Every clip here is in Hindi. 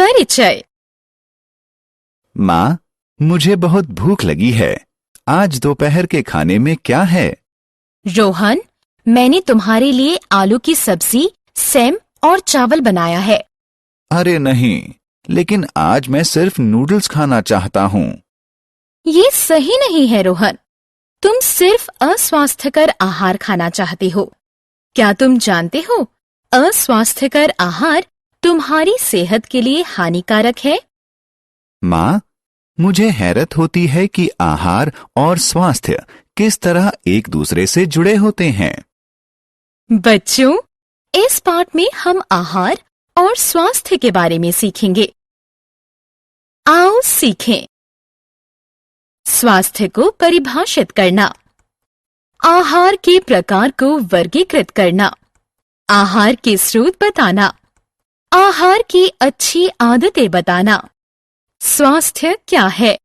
परिचय। माँ, मुझे बहुत भूख लगी है। आज दोपहर के खाने में क्या है? रोहन, मैंने तुम्हारे लिए आलू की सब्जी, सेम और चावल बनाया है। अरे नहीं, लेकिन आज मैं सिर्फ नूडल्स खाना चाहता हूँ। ये सही नहीं है रोहन। तुम सिर्फ अस्वास्थ्यकर आहार खाना चाहते हो। क्या तुम जानते हो, अस्वास्थ्यकर आहार तुम्हारी सेहत के लिए हानिकारक है। माँ, मुझे हैरत होती है कि आहार और स्वास्थ्य किस तरह एक दूसरे से जुड़े होते हैं। बच्चों, इस पाठ में हम आहार और स्वास्थ्य के बारे में सीखेंगे। आओ सीखें। स्वास्थ्य को परिभाषित करना, आहार के प्रकार को वर्गीकृत करना, आहार के स्रोत बताना, आहार की अच्छी आदतें बताना। स्वास्थ्य क्या है?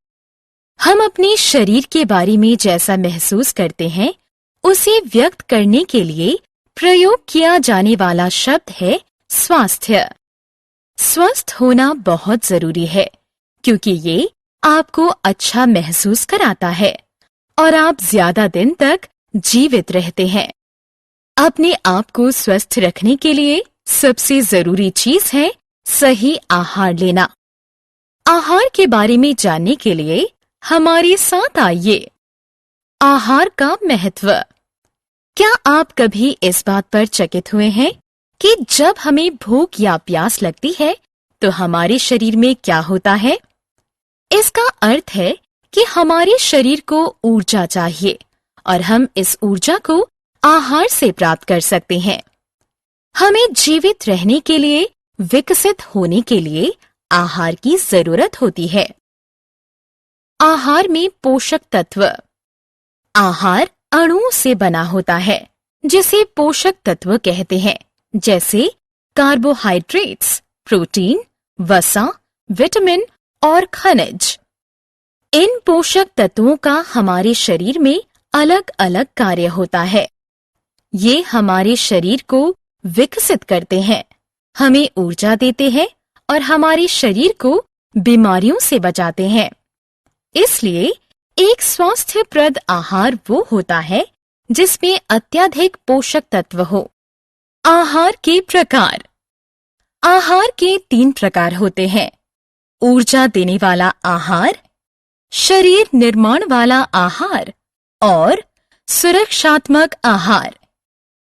हम अपने शरीर के बारे में जैसा महसूस करते हैं, उसे व्यक्त करने के लिए प्रयोग किया जाने वाला शब्द है स्वास्थ्य। स्वस्थ होना बहुत जरूरी है, क्योंकि ये आपको अच्छा महसूस कराता है और आप ज्यादा दिन तक जीवित रहते हैं। अपने आप को स्वस्थ रखने के लिए सबसे जरूरी चीज है सही आहार लेना। आहार के बारे में जानने के लिए हमारे साथ आइए। आहार का महत्व। क्या आप कभी इस बात पर चकित हुए हैं कि जब हमें भूख या प्यास लगती है तो हमारे शरीर में क्या होता है? इसका अर्थ है कि हमारे शरीर को ऊर्जा चाहिए और हम इस ऊर्जा को आहार से प्राप्त कर सकते हैं। हमें जीवित रहने के लिए, विकसित होने के लिए आहार की जरूरत होती है। आहार में पोषक तत्व। आहार अणुओं से बना होता है, जिसे पोषक तत्व कहते हैं, जैसे कार्बोहाइड्रेट्स, प्रोटीन, वसा, विटामिन और खनिज। इन पोषक तत्वों का हमारे शरीर में अलग अलग कार्य होता है। ये हमारे शरीर को विकसित करते हैं, हमें ऊर्जा देते हैं और हमारे शरीर को बीमारियों से बचाते हैं। इसलिए एक स्वास्थ्यप्रद आहार वो होता है जिसमें अत्यधिक पोषक तत्व हो। आहार के प्रकार। आहार के 3 प्रकार होते हैं: ऊर्जा देने वाला आहार, शरीर निर्माण वाला आहार और सुरक्षात्मक आहार।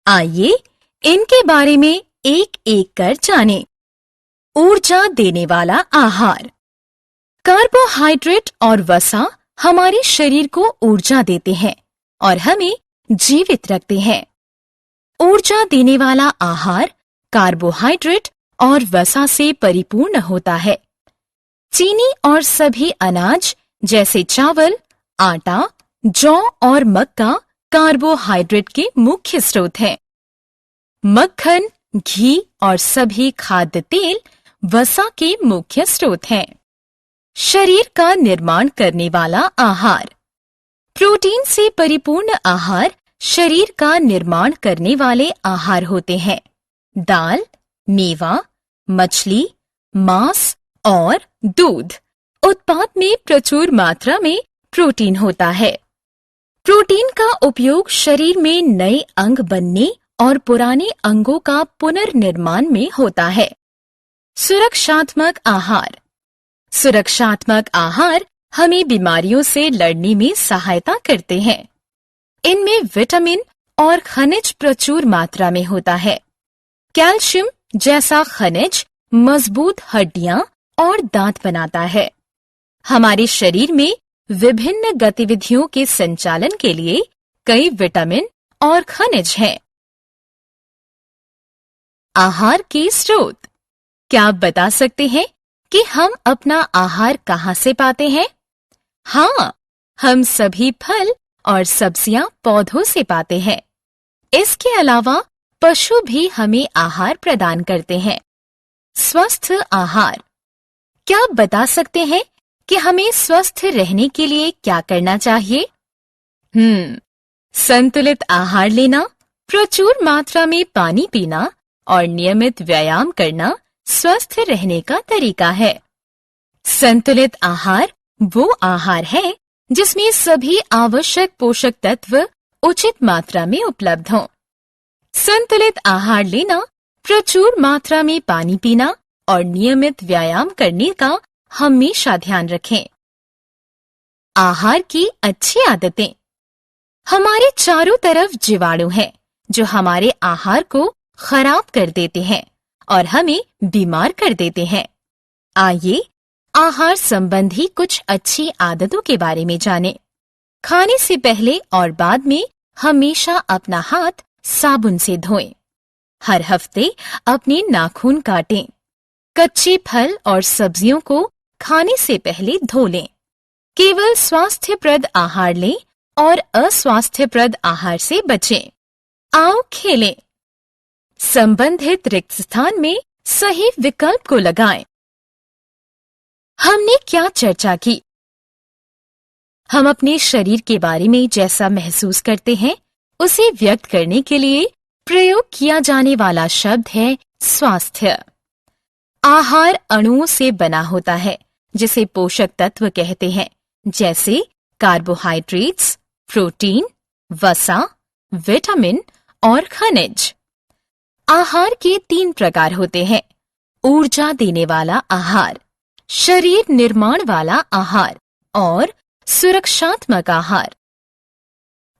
आइए इनके बारे में एक एक कर जानें। ऊर्जा देने वाला आहार। कार्बोहाइड्रेट और वसा हमारे शरीर को ऊर्जा देते हैं और हमें जीवित रखते हैं। ऊर्जा देने वाला आहार कार्बोहाइड्रेट और वसा से परिपूर्ण होता है। चीनी और सभी अनाज जैसे चावल, आटा, जौ और मक्का कार्बोहाइड्रेट के मुख्य स्रोत हैं। मक्खन, घी और सभी खाद्य तेल वसा के मुख्य स्रोत हैं। शरीर का निर्माण करने वाला आहार। प्रोटीन से परिपूर्ण आहार शरीर का निर्माण करने वाले आहार होते हैं। दाल, मेवा, मछली, मांस और दूध उत्पाद में प्रचुर मात्रा में प्रोटीन होता है। प्रोटीन का उपयोग शरीर में नए अंग बनने और पुराने अंगों का पुनर्निर्माण में होता है। सुरक्षात्मक आहार। सुरक्षात्मक आहार हमें बीमारियों से लड़ने में सहायता करते हैं। इनमें विटामिन और खनिज प्रचुर मात्रा में होता है। कैल्शियम जैसा खनिज मजबूत हड्डियां और दांत बनाता है। हमारे शरीर में विभिन्न गतिविधियों के संचालन के लिए कई विटामिन और खनिज हैं। आहार के स्रोत। क्या आप बता सकते हैं कि हम अपना आहार कहाँ से पाते हैं? हाँ, हम सभी फल और सब्जियां पौधों से पाते हैं। इसके अलावा पशु भी हमें आहार प्रदान करते हैं। स्वस्थ आहार। क्या आप बता सकते हैं कि हमें स्वस्थ रहने के लिए क्या करना चाहिए? संतुलित आहार लेना, प्रचुर मात्रा में पानी पीना और नियमित व्यायाम करना स्वस्थ रहने का तरीका है। संतुलित आहार वो आहार है जिसमें सभी आवश्यक पोषक तत्व उचित मात्रा में उपलब्ध हों। संतुलित आहार लेना, प्रचुर मात्रा में पानी पीना और नियमित व्यायाम करने का हमेशा ध्यान रखें। आहार की अच्छी आदतें। हमारे चारों तरफ जीवाणु हैं जो हमारे आहार को खराब कर देते हैं और हमें बीमार कर देते हैं। आइए आहार संबंधी कुछ अच्छी आदतों के बारे में जानें। खाने से पहले और बाद में हमेशा अपना हाथ साबुन से धोएं। हर हफ्ते अपने नाखून काटें। कच्चे फल और सब्जियों को खाने से पहले धो लें। केवल स्वास्थ्यप्रद आहार लें और अस्वास्थ्यप्रद आहार से बचें। आओ खेलें। संबंधित रिक्त स्थान में सही विकल्प को लगाएं। हमने क्या चर्चा की? हम अपने शरीर के बारे में जैसा महसूस करते हैं उसे व्यक्त करने के लिए प्रयोग किया जाने वाला शब्द है स्वास्थ्य। आहार अणुओं से बना होता है जिसे पोषक तत्व कहते हैं, जैसे कार्बोहाइड्रेट्स, प्रोटीन, वसा, विटामिन और खनिज। आहार के 3 प्रकार होते हैं: ऊर्जा देने वाला आहार, शरीर निर्माण वाला आहार और सुरक्षात्मक आहार।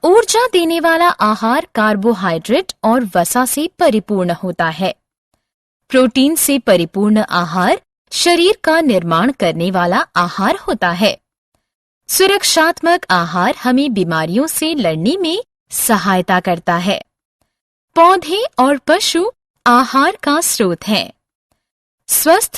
ऊर्जा देने वाला आहार कार्बोहाइड्रेट और वसा से परिपूर्ण होता है। प्रोटीन से परिपूर्ण आहार शरीर का निर्माण करने वाला आहार होता है। सुरक्षात्मक आहार हमें बीमारियों से लड़ने में सहायता करता है। पौधे और पशु आहार का स्रोत हैं। स्वस्थ